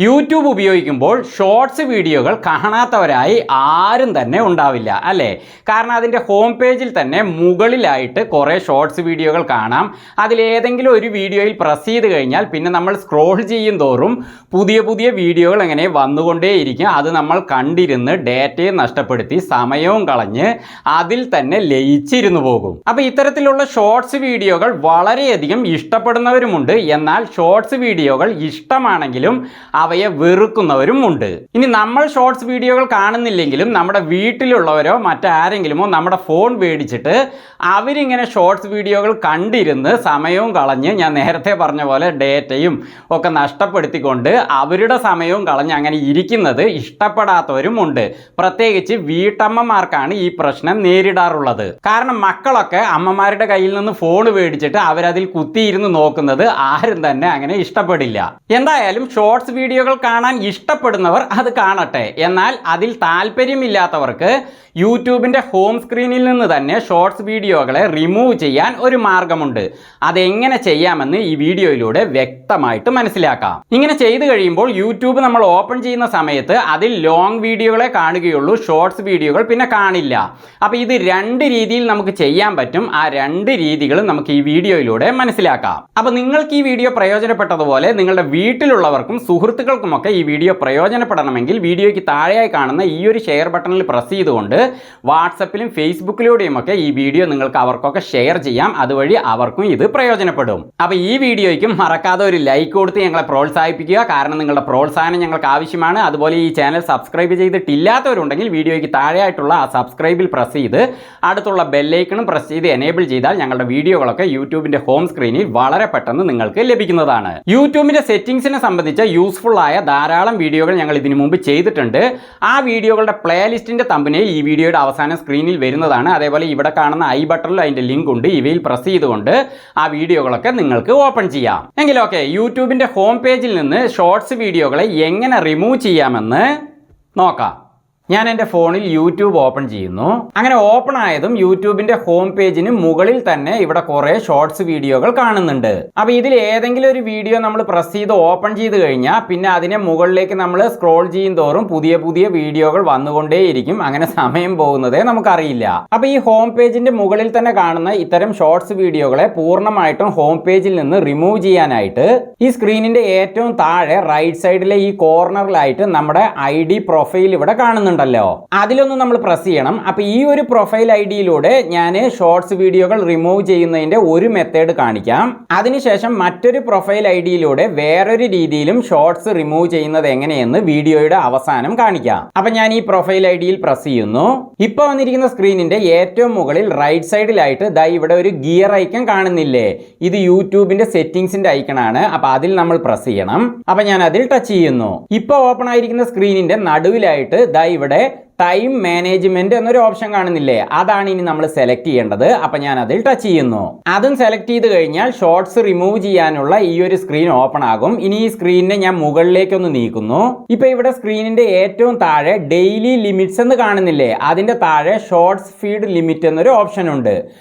YouTube ഉപയോഗിക്കുമ്പോൾ shorts വീഡിയോകൾ കാണാത്തവരായി ആരും തന്നെ ഉണ്ടാവില്ല അല്ലേ? കാരണം അതിൻ്റെ ഹോം പേജിൽ തന്നെ മുകളിലായിട്ട് കുറേ ഷോർട്സ് വീഡിയോകൾ കാണാം. അതിലേതെങ്കിലും ഒരു വീഡിയോയിൽ പ്രസ് ചെയ്ത് കഴിഞ്ഞാൽ പിന്നെ നമ്മൾ സ്ക്രോൾ ചെയ്യും തോറും പുതിയ പുതിയ വീഡിയോകൾ അങ്ങനെ വന്നുകൊണ്ടേയിരിക്കും. അത് നമ്മൾ കണ്ടിരുന്ന് ഡേറ്റയെ നഷ്ടപ്പെടുത്തി സമയവും കളഞ്ഞ് അതിൽ തന്നെ ലയിച്ചിരുന്നു പോകും. അപ്പോൾ ഇത്തരത്തിലുള്ള ഷോർട്സ് വീഡിയോകൾ വളരെയധികം ഇഷ്ടപ്പെടുന്നവരുമുണ്ട്. എന്നാൽ ഷോർട്സ് വീഡിയോകൾ ഇഷ്ടമാണെങ്കിലും അവയെ വെറുക്കുന്നവരും ഉണ്ട്. ഇനി നമ്മൾ ഷോർട്സ് വീഡിയോകൾ കാണുന്നില്ലെങ്കിലും നമ്മുടെ വീട്ടിലുള്ളവരോ മറ്റാരെങ്കിലുമോ നമ്മുടെ ഫോൺ മേടിച്ചിട്ട് അവരിങ്ങനെ ഷോർട്സ് വീഡിയോകൾ കണ്ടിരുന്ന് സമയവും കളഞ്ഞ് ഞാൻ നേരത്തെ പറഞ്ഞ പോലെ ഡേറ്റയും ഒക്കെ നഷ്ടപ്പെടുത്തിക്കൊണ്ട് അവരുടെ സമയവും കളഞ്ഞ് അങ്ങനെ ഇരിക്കുന്നത് ഇഷ്ടപ്പെടാത്തവരും ഉണ്ട്. പ്രത്യേകിച്ച് വീട്ടമ്മമാർക്കാണ് ഈ പ്രശ്നം നേരിടാറുള്ളത്. കാരണം മക്കളൊക്കെ അമ്മമാരുടെ കയ്യിൽ നിന്ന് ഫോൺ മേടിച്ചിട്ട് അവരതിൽ കുത്തിയിരുന്ന് നോക്കുന്നത് ആരും തന്നെ അങ്ങനെ ഇഷ്ടപ്പെടില്ല. എന്തായാലും ഷോർട്സ് വീഡിയോകൾ കാണാൻ ഇഷ്ടപ്പെടുന്നവർ അത് കാണട്ടെ. എന്നാൽ അതിൽ താല്പര്യമില്ലാത്തവർക്ക് യൂട്യൂബിൻ്റെ ഹോം സ്ക്രീനിൽ നിന്ന് തന്നെ ഷോർട്സ് വീഡിയോകളെ റിമൂവ് ചെയ്യാൻ ഒരു മാർഗമുണ്ട്. അതെങ്ങനെ ചെയ്യാമെന്ന് ഈ വീഡിയോയിലൂടെ വ്യക്തമായിട്ട് മനസ്സിലാക്കാം. ഇങ്ങനെ ചെയ്തു കഴിയുമ്പോൾ യൂട്യൂബ് നമ്മൾ ഓപ്പൺ ചെയ്യുന്ന സമയത്ത് അതിൽ ലോങ് വീഡിയോകളെ കാണുകയുള്ളൂ, ഷോർട്സ് വീഡിയോകൾ പിന്നെ കാണില്ല. അപ്പോൾ ഇത് രണ്ട് രീതിയിൽ നമുക്ക് ചെയ്യാൻ പറ്റും. ആ രണ്ട് രീതികളും നമുക്ക് ഈ വീഡിയോയിലൂടെ മനസ്സിലാക്കാം. അപ്പോൾ നിങ്ങൾക്ക് ഈ വീഡിയോ പ്രയോജനപ്പെട്ടതുപോലെ നിങ്ങളുടെ വീട്ടിലുള്ളവർക്കും സുഹൃത്തുക്കൾക്കുമൊക്കെ ഈ വീഡിയോ പ്രയോജനപ്പെടണമെങ്കിൽ വീഡിയോയ്ക്ക് താഴെയായി കാണുന്ന ഈ ഒരു ഷെയർ ബട്ടണിൽ പ്രസ് ചെയ്തുകൊണ്ട് വാട്സപ്പിലും ഫേസ്ബുക്കിലൂടെയും ഒക്കെ ഈ വീഡിയോ നിങ്ങൾക്ക് അവർക്കൊക്കെ ഷെയർ ചെയ്യാം. അതുവഴി അവർക്കും ഇത് പ്രയോജനപ്പെടും. അപ്പോൾ ഈ വീഡിയോയ്ക്കും മറക്കാതെ ഒരു ലൈക്ക് കൊടുത്ത് ഞങ്ങളെ പ്രോത്സാഹിപ്പിക്കുക. കാരണം നിങ്ങളുടെ പ്രോത്സാഹനം ഞങ്ങൾക്ക് ആവശ്യമാണ്. അതുപോലെ ഈ ചാനൽ സബ്സ്ക്രൈബ് ചെയ്തിട്ടില്ലാത്തവരുണ്ടെങ്കിൽ വീഡിയോയ്ക്ക് താഴെയായിട്ടുള്ള ആ സബ്സ്ക്രൈബിൽ പ്രസ് ചെയ്ത് അടുത്തുള്ള ബെല്ലൈക്കണും പ്രസ് ചെയ്ത് എനേബിൾ ചെയ്താൽ ഞങ്ങളുടെ വീഡിയോകളൊക്കെ യൂട്യൂബിൻ്റെ ഹോം സ്ക്രീനിൽ വളരെ പെട്ടെന്ന് നിങ്ങൾക്ക് ലഭിക്കുന്നതാണ്. യൂട്യൂബിൻ്റെ സെറ്റിംഗ്സിനെ സംബന്ധിച്ച യൂസ്ഫുൾ ആയ ധാരാളം വീഡിയോകൾ ഞങ്ങൾ ഇതിനു മുമ്പ് ചെയ്തിട്ടുണ്ട്. ആ വീഡിയോകളുടെ പ്ലേലിസ്റ്റിൻ്റെ തമ്പനെയിൽ ഈ വീഡിയോയുടെ അവസാനം സ്ക്രീനിൽ വരുന്നതാണ്. അതേപോലെ ഇവിടെ കാണുന്ന ഐ ബട്ടണിൽ അതിൻ്റെ ലിങ്ക് ഉണ്ട്. ഇവയിൽ പ്രസ് ചെയ്തുകൊണ്ട് ആ വീഡിയോകളൊക്കെ നിങ്ങൾക്ക് ഓപ്പൺ ചെയ്യാം. എങ്കിലൊക്കെ യൂട്യൂബിൻ്റെ ഹോം പേജിൽ നിന്ന് ഷോർട്സ് വീഡിയോകളെ എങ്ങനെ റിമൂവ് ചെയ്യാമെന്ന് നോക്കാം. ഞാൻ എൻ്റെ ഫോണിൽ യൂട്യൂബ് ഓപ്പൺ ചെയ്യുന്നു. അങ്ങനെ ഓപ്പൺ ആയതും യൂട്യൂബിൻ്റെ ഹോം പേജിന് മുകളിൽ തന്നെ ഇവിടെ കുറേ ഷോർട്സ് വീഡിയോകൾ കാണുന്നുണ്ട്. അപ്പോൾ ഇതിൽ ഏതെങ്കിലും ഒരു വീഡിയോ നമ്മൾ പ്രസ് ചെയ്ത് ഓപ്പൺ ചെയ്ത് കഴിഞ്ഞാൽ പിന്നെ അതിനെ മുകളിലേക്ക് നമ്മൾ സ്ക്രോൾ ചെയ്യും തോറും പുതിയ പുതിയ വീഡിയോകൾ വന്നുകൊണ്ടേയിരിക്കും. അങ്ങനെ സമയം പോകുന്നതേ നമുക്കറിയില്ല. അപ്പോൾ ഈ ഹോം പേജിൻ്റെ മുകളിൽ തന്നെ കാണുന്ന ഇത്തരം ഷോർട്സ് വീഡിയോകളെ പൂർണ്ണമായിട്ടും ഹോം പേജിൽ നിന്ന് റിമൂവ് ചെയ്യാനായിട്ട് ഈ സ്ക്രീനിൻ്റെ ഏറ്റവും താഴെ റൈറ്റ് സൈഡിലെ ഈ കോർണറിലായിട്ട് നമ്മുടെ ID പ്രൊഫൈൽ ഇവിടെ കാണുന്നുണ്ട്. അതിലൊന്ന് നമ്മൾ പ്രസ് ചെയ്യണം. അപ്പോൾ ഈ ഒരു പ്രൊഫൈൽ ഐഡിയിലൂടെ ഞാൻ ഷോർട്സ് വീഡിയോകൾ റിമൂവ് ചെയ്യുന്നതിൻ്റെ ഒരു മെത്തേഡ് കാണിക്കാം. അതിനുശേഷം മറ്റൊരു പ്രൊഫൈൽ ഐഡിയിലൂടെ വേറൊരു രീതിയിലും ഷോർട്സ് റിമൂവ് ചെയ്യുന്നത് എങ്ങനെയെന്ന് വീഡിയോയുടെ അവസാനം കാണിക്കാം. അപ്പോൾ ഞാൻ ഈ പ്രൊഫൈൽ ഐഡിയിൽ പ്രസ് ചെയ്യുന്നു. ഇപ്പോൾ വന്നിരിക്കുന്ന സ്ക്രീനിൻ്റെ ഏറ്റവും മുകളിൽ റൈറ്റ് സൈഡിലായിട്ട് ദാ ഇവിടെ ഒരു ഗിയർ ഐക്കൺ കാണുന്നില്ലേ? ഇത് യൂട്യൂബിൻ്റെ സെറ്റിംഗ്സിൻ്റെ ഐക്കണാണ്. അപ്പോൾ അതിൽ നമ്മൾ പ്രസ് ചെയ്യണം. അപ്പോൾ ഞാൻ അതിൽ ടച്ച് ചെയ്യുന്നു. ഇപ്പോൾ ഓപ്പൺ ആയിരിക്കുന്ന സ്ക്രീനിൻ്റെ നടുവിലായിട്ട് ദാ ഇവിടെ ടൈം മാനേജ്മെന്റ് എന്നൊരു ഓപ്ഷൻ കാണുന്നില്ലേ? അതാണ് ഇനി നമ്മൾ സെലക്ട് ചെയ്യേണ്ടത്. അപ്പം ഞാൻ അതിൽ ടച്ച് ചെയ്യുന്നു. അതും സെലക്ട് ചെയ്ത് കഴിഞ്ഞാൽ ഷോർട്സ് റിമൂവ് ചെയ്യാനുള്ള ഈ ഒരു സ്ക്രീൻ ഓപ്പൺ ആകും. ഇനി ഈ സ്ക്രീനിനെ ഞാൻ മുകളിലേക്കൊന്ന് നീക്കുന്നു. ഇപ്പൊ ഇവിടെ സ്ക്രീനിന്റെ ഏറ്റവും താഴെ ഡെയിലി ലിമിറ്റ്സ് എന്ന് കാണുന്നില്ലേ? അതിന്റെ താഴെ ഷോർട്സ് ഫീഡ് ലിമിറ്റ് എന്നൊരു ഓപ്ഷൻ ഉണ്ട്.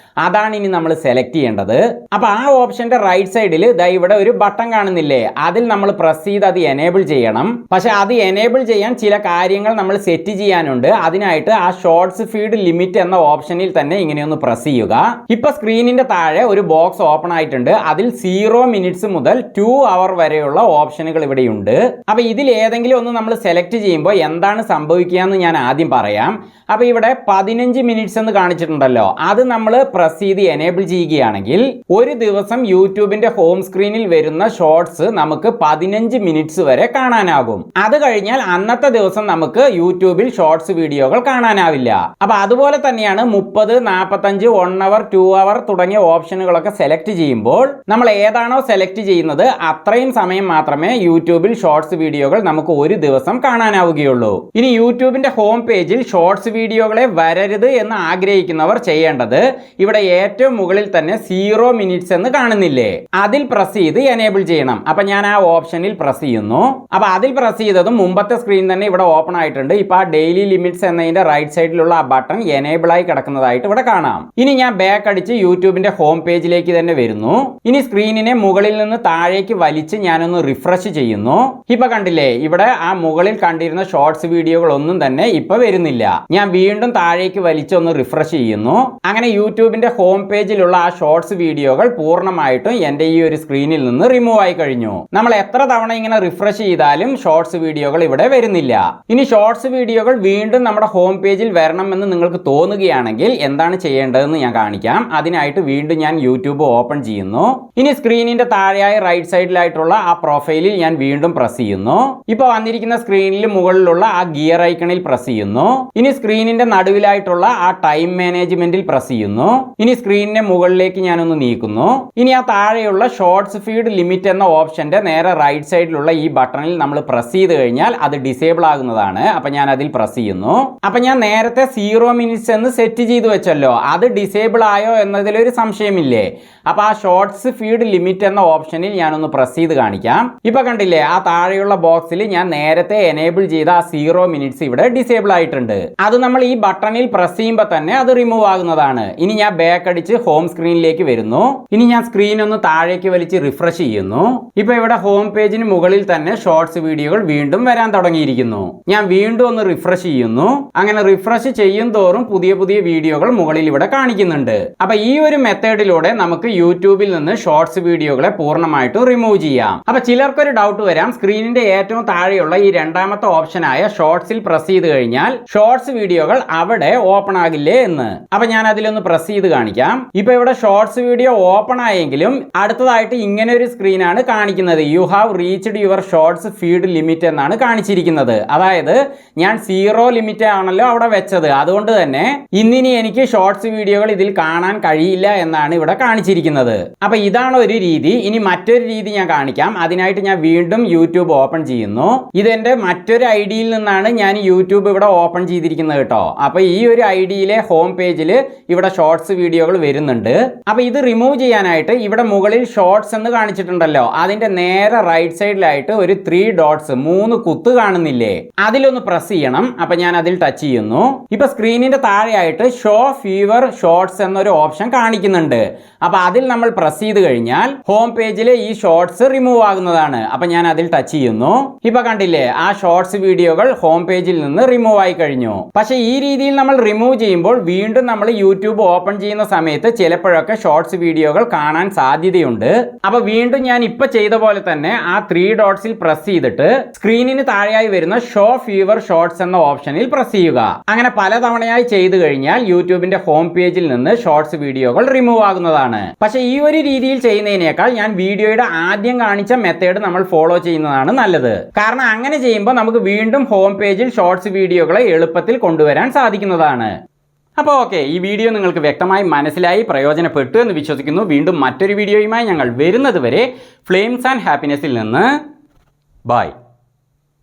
അതാണ് ഇനി നമ്മൾ സെലക്ട് ചെയ്യേണ്ടത്. അപ്പൊ ആ ഓപ്ഷന്റെ റൈറ്റ് സൈഡിൽ ദാ ഇവിടെ ഒരു ബട്ടൺ കാണുന്നില്ലേ? അതിൽ നമ്മൾ പ്രസ് ചെയ്ത് അത് എനേബിൾ ചെയ്യണം. പക്ഷെ അത് എനേബിൾ ചെയ്യാൻ ചില കാര്യങ്ങൾ നമ്മൾ സെറ്റ് ചെയ്യാനുണ്ട്. അതിനായിട്ട് ആ ഷോർട്സ് ഫീഡ് ലിമിറ്റ് എന്ന ഓപ്ഷനിൽ തന്നെ ഇങ്ങനെയൊന്ന് പ്രസ് ചെയ്യുക. ഇപ്പൊ സ്ക്രീനിന്റെ താഴെ ഒരു ബോക്സ് ഓപ്പൺ ആയിട്ടുണ്ട്. അതിൽ 0 മിനിറ്റ്സ് മുതൽ 2 അവർ വരെയുള്ള ഓപ്ഷനുകൾ ഇവിടെയുണ്ട്. അപ്പൊ ഇതിൽ ഏതെങ്കിലും ഒന്ന് നമ്മൾ സെലക്ട് ചെയ്യുമ്പോൾ എന്താണ് സംഭവിക്കുക എന്ന് ഞാൻ ആദ്യം പറയാം. അപ്പൊ ഇവിടെ 15 മിനിറ്റ്സ് എന്ന് കാണിച്ചിട്ടുണ്ടല്ലോ, അത് നമ്മൾ പ്രസ് ചെയ്ത് എനേബിൾ ചെയ്യുകയാണെങ്കിൽ ഒരു ദിവസം യൂട്യൂബിന്റെ ഹോം സ്ക്രീനിൽ വരുന്ന ഷോർട്സ് നമുക്ക് 15 മിനിറ്റ്സ് വരെ കാണാനാകും. അത് കഴിഞ്ഞാൽ അന്നത്തെ ദിവസം നമുക്ക് യൂട്യൂബിൽ ഷോർട്സ് വീഡിയോകൾ കാണാനാവില്ല. അപ്പൊ അതുപോലെ തന്നെയാണ് 30, 45, 1 അവർ, 2 അവർ തുടങ്ങിയ ഓപ്ഷനുകളൊക്കെ സെലക്ട് ചെയ്യുമ്പോൾ നമ്മൾ ഏതാണോ സെലക്ട് ചെയ്യുന്നത് അത്രയും സമയം മാത്രമേ യൂട്യൂബിൽ ഷോർട്സ് വീഡിയോകൾ നമുക്ക് ഒരു ദിവസം കാണാനാവുകയുള്ളൂ. ഇനി യൂട്യൂബിന്റെ ഹോം പേജിൽ ഷോർട്സ് വീഡിയോകളെ വരരുത് എന്ന് ആഗ്രഹിക്കുന്നവർ ചെയ്യേണ്ടത് ഇവിടെ ഏറ്റവും മുകളിൽ തന്നെ 0 മിനിറ്റ്സ് എന്ന് കാണുന്നില്ലേ? അതിൽ പ്രസ് ചെയ്ത് എനേബിൾ ചെയ്യണം. അപ്പൊ ഞാൻ ആ ഓപ്ഷനിൽ പ്രസ് ചെയ്യുന്നു. അപ്പൊ അതിൽ പ്രസ് ചെയ്തതും മുമ്പത്തെ സ്ക്രീൻ തന്നെ ഇവിടെ ഓപ്പൺ ആയിട്ടുണ്ട്. ഇപ്പൊ ആ ഡെയിലി ലിമിറ്റ്സ് എന്നതിന്റെ റൈറ്റ് സൈഡിലുള്ള ആ ബട്ടൺ എനേബിൾ ആയി കിടക്കുന്നതായിട്ട് ഇവിടെ കാണാം. ഇനി ഞാൻ ബാക്ക് അടിച്ച് യൂട്യൂബിന്റെ ഹോം പേജിലേക്ക് തന്നെ വരുന്നു. ഇനി സ്ക്രീനിനെ മുകളിൽ നിന്ന് താഴേക്ക് വലിച്ച് ഞാനൊന്ന് റിഫ്രഷ് ചെയ്യുന്നു. ഇപ്പൊ കണ്ടില്ലേ, ഇവിടെ ആ മുകളിൽ കണ്ടിരുന്ന ഷോർട്സ് വീഡിയോകൾ ഒന്നും തന്നെ ഇപ്പൊ വരുന്നില്ല. ഞാൻ വീണ്ടും താഴേക്ക് വലിച്ച് ഒന്ന് റിഫ്രഷ് ചെയ്യുന്നു. അങ്ങനെ യൂട്യൂബിന്റെ ഹോം പേജിലുള്ള ആ ഷോർട്സ് വീഡിയോകൾ പൂർണ്ണമായിട്ടും എന്റെ ഈ ഒരു സ്ക്രീനിൽ നിന്ന് റിമൂവ് ആയി കഴിഞ്ഞു. നമ്മൾ എത്ര തവണ ഇങ്ങനെ റിഫ്രഷ് ചെയ്താലും ഷോർട്സ് വീഡിയോകൾ ഇവിടെ വരുന്നില്ല. ഇനി ഷോർട്സ് വീഡിയോകൾ വീണ്ടും നമ്മുടെ ഹോം പേജിൽ വരണമെന്ന് നിങ്ങൾക്ക് തോന്നുകയാണെങ്കിൽ എന്താണ് ചെയ്യേണ്ടതെന്ന് ഞാൻ കാണിക്കാം. അതിനായിട്ട് വീണ്ടും ഞാൻ യൂട്യൂബ് ഓപ്പൺ ചെയ്യുന്നു. ഇനി സ്ക്രീനിന്റെ താഴെയായി റൈറ്റ് സൈഡിലായിട്ടുള്ള ആ പ്രൊഫൈലിൽ ഞാൻ വീണ്ടും പ്രസ് ചെയ്യുന്നു. ഇപ്പൊ വന്നിരിക്കുന്ന സ്ക്രീനിൽ മുകളിലുള്ള ആ ഗിയർ ഐക്കണിൽ പ്രസ് ചെയ്യുന്നു. ഇനി സ്ക്രീനിന്റെ നടുവിലായിട്ടുള്ള ആ ടൈം മാനേജ്മെന്റിൽ പ്രസ് ചെയ്യുന്നു. ഇനി സ്ക്രീനിന്റെ മുകളിലേക്ക് ഞാനൊന്ന് നീക്കുന്നു. ഇനി ആ താഴെയുള്ള ഷോർട്സ് ഫീഡ് ലിമിറ്റ് എന്ന ഓപ്ഷന്റെ നേരെ റൈറ്റ് സൈഡിലുള്ള ഈ ബട്ടണിൽ നമ്മൾ പ്രസ് ചെയ്ത് കഴിഞ്ഞാൽ അത് ഡിസേബിൾ ആകുന്നതാണ്. അപ്പൊ ഞാൻ അതിൽ പ്രസ് ചെയ്യുന്നു. അപ്പൊ ഞാൻ നേരത്തെ 0 മിനിറ്റ്സ് എന്ന് സെറ്റ് ചെയ്ത് വെച്ചല്ലോ, അത് ഡിസേബിൾ ആയോ എന്നതിലൊരു സംശയമില്ലേ? അപ്പൊ ആ ഷോർട്സ് ഫീഡ് ലിമിറ്റ് എന്ന ഓപ്ഷനിൽ ഞാനൊന്ന് പ്രസ് ചെയ്ത് കാണിക്കാം. ഇപ്പൊ കണ്ടില്ലേ, ആ താഴെയുള്ള ബോക്സിൽ ഞാൻ നേരത്തെ എനേബിൾ ചെയ്ത ആ 0 മിനിറ്റ്സ് ഇവിടെ ഡിസേബിൾ ആയിട്ടുണ്ട്. അത് നമ്മൾ ഈ ബട്ടണിൽ പ്രസ് ചെയ്യുമ്പോൾ തന്നെ അത് റിമൂവ് ആകുന്നതാണ്. ഇനി ഞാൻ ബാക്ക് അടിച്ച് ഹോം സ്ക്രീനിലേക്ക് വരുന്നു. ഇനി ഞാൻ സ്ക്രീൻ ഒന്ന് താഴേക്ക് വലിച്ച് റിഫ്രഷ് ചെയ്യുന്നു. ഇപ്പൊ ഇവിടെ ഹോം പേജിന് മുകളിൽ തന്നെ ഷോർട്സ് വീഡിയോകൾ വീണ്ടും വരാൻ തുടങ്ങിയിരിക്കുന്നു. ഞാൻ വീണ്ടും ഒന്ന് റിഫ്രഷ് ചെയ്യുന്നു. അങ്ങനെ റിഫ്രഷ് ചെയ്യും തോറും പുതിയ പുതിയ വീഡിയോകൾ മുകളിൽ ഇവിടെ കാണിക്കുന്നുണ്ട്. അപ്പൊ ഈ ഒരു മെത്തേഡിലൂടെ നമുക്ക് യൂട്യൂബിൽ നിന്ന് ഷോർട്സ് വീഡിയോകളെ പൂർണ്ണമായിട്ടും റിമൂവ് ചെയ്യാം. അപ്പൊ ചിലർക്കൊരു ഡൗട്ട് വരാം, സ്ക്രീനിന്റെ ഏറ്റവും താഴെയുള്ള ഈ രണ്ടാമത്തെ ഓപ്ഷനായ ഷോർട്സിൽ പ്രസ് ചെയ്ത് കഴിഞ്ഞാൽ ഷോർട്സ് വീഡിയോകൾ അവിടെ ഓപ്പൺ ആകില്ലേ എന്ന്. അപ്പൊ ഞാൻ അതിലൊന്ന് പ്രസ് ചെയ്ത് കാണിക്കാം. ഇപ്പൊ ഇവിടെ ഷോർട്സ് വീഡിയോ ഓപ്പൺ ആയെങ്കിലും അടുത്തതായിട്ട് ഇങ്ങനെ ഒരു സ്ക്രീനാണ് കാണിക്കുന്നത്. You have reached your shorts feed limit എന്നാണ് കാണിച്ചിരിക്കുന്നത്. അതായത് ഞാൻ 0 ലിമിറ്റ് ആണല്ലോ അവിടെ വെച്ചത്, അതുകൊണ്ട് തന്നെ ഇന്നിനി എനിക്ക് ഷോർട്സ് വീഡിയോകൾ ഇതിൽ കാണാൻ കഴിയില്ല എന്നാണ് ഇവിടെ കാണിച്ചിരിക്കുന്നത്. അപ്പൊ ഇതാണ് ഒരു രീതി. ഇനി മറ്റൊരു രീതി ഞാൻ കാണിക്കാം. അതിനായിട്ട് ഞാൻ വീണ്ടും യൂട്യൂബ് ഓപ്പൺ ചെയ്യുന്നു. ഇതെന്റെ മറ്റൊരു ഐഡിയിൽ നിന്നാണ് ഞാൻ യൂട്യൂബ് ഇവിടെ ഓപ്പൺ ചെയ്തിരിക്കുന്നത് കേട്ടോ. അപ്പൊ ഈ ഒരു ഐഡിയിലെ ഹോം പേജിൽ ഇവിടെ ഷോർട്സ് വീഡിയോകൾ വരുന്നുണ്ട്. അപ്പൊ ഇത് റിമൂവ് ചെയ്യാനായിട്ട് ഇവിടെ മുകളിൽ ഷോർട്സ് എന്ന് കാണിച്ചിട്ടുണ്ടല്ലോ, അതിന്റെ നേരെ റൈറ്റ് സൈഡിലായിട്ട് ഒരു 3 ഡോട്ട്സ് 3 കുത്ത് കാണുന്നില്ലേ, അതിലൊന്ന് പ്രസ് ചെയ്യണം. അപ്പൊ ഞാൻ അതിൽ ടച്ച് ചെയ്യുന്നു. ഇപ്പൊ സ്ക്രീനിന്റെ താഴെയായിട്ട് ഷോ ഫീവർ ഷോർട്സ് എന്നൊരു ഓപ്ഷൻ കാണിക്കുന്നുണ്ട്. അപ്പൊ അതിൽ നമ്മൾ പ്രസ് ചെയ്ത് കഴിഞ്ഞാൽ ഹോം പേജിലെ ഈ ഷോർട്സ് റിമൂവ് ആകുന്നതാണ്. അപ്പൊ ഞാൻ അതിൽ ടച്ച് ചെയ്യുന്നു. ഇപ്പൊ കണ്ടില്ലേ, ആ ഷോർട്സ് വീഡിയോകൾ ഹോം പേജിൽ നിന്ന് റിമൂവ് ആയി കഴിഞ്ഞു. പക്ഷെ ഈ രീതിയിൽ നമ്മൾ റിമൂവ് ചെയ്യുമ്പോൾ വീണ്ടും നമ്മൾ യൂട്യൂബ് ഓപ്പൺ ചെയ്യുന്ന സമയത്ത് ചിലപ്പോഴൊക്കെ ഷോർട്സ് വീഡിയോകൾ കാണാൻ സാധ്യതയുണ്ട്. അപ്പൊ വീണ്ടും ഞാൻ ഇപ്പൊ ചെയ്ത പോലെ തന്നെ ആ 3 ഡോട്ട്സിൽ പ്രസ് ചെയ്തിട്ട് സ്ക്രീനിന് താഴെയായി വരുന്ന ഷോ ഫീവർ ഷോർട്സ് എന്ന ഓപ്ഷനിൽ പ്രസ് ചെയ്യുക. അങ്ങനെ പലതവണയായി ചെയ്തു കഴിഞ്ഞാൽ യൂട്യൂബിന്റെ ഹോം പേജിൽ നിന്ന് ഷോർട്സ് വീഡിയോകൾ റിമൂവ് ആകുന്നതാണ്. പക്ഷെ ഈ ഒരു രീതിയിൽ ചെയ്യുന്നതിനേക്കാൾ ഞാൻ വീഡിയോയുടെ ആദ്യം കാണിച്ച മെത്തേഡ് നമ്മൾ ഫോളോ ചെയ്യുന്നതാണ് നല്ലത്. കാരണം അങ്ങനെ ചെയ്യുമ്പോൾ നമുക്ക് വീണ്ടും ഹോം പേജിൽ ഷോർട്സ് വീഡിയോകളെ എളുപ്പത്തിൽ കൊണ്ടുവരാൻ സാധിക്കുന്നതാണ്. അപ്പോൾ ഓക്കെ, ഈ വീഡിയോ നിങ്ങൾക്ക് വ്യക്തമായി മനസ്സിലായി, പ്രയോജനപ്പെട്ടു എന്ന് വിശ്വസിക്കുന്നു. വീണ്ടും മറ്റൊരു വീഡിയോയുമായി ഞങ്ങൾ വരുന്നത് വരെ ഫ്ലെയിംസ് ആൻഡ് ഹാപ്പിനെസ്സിൽ നിന്ന് ബൈ.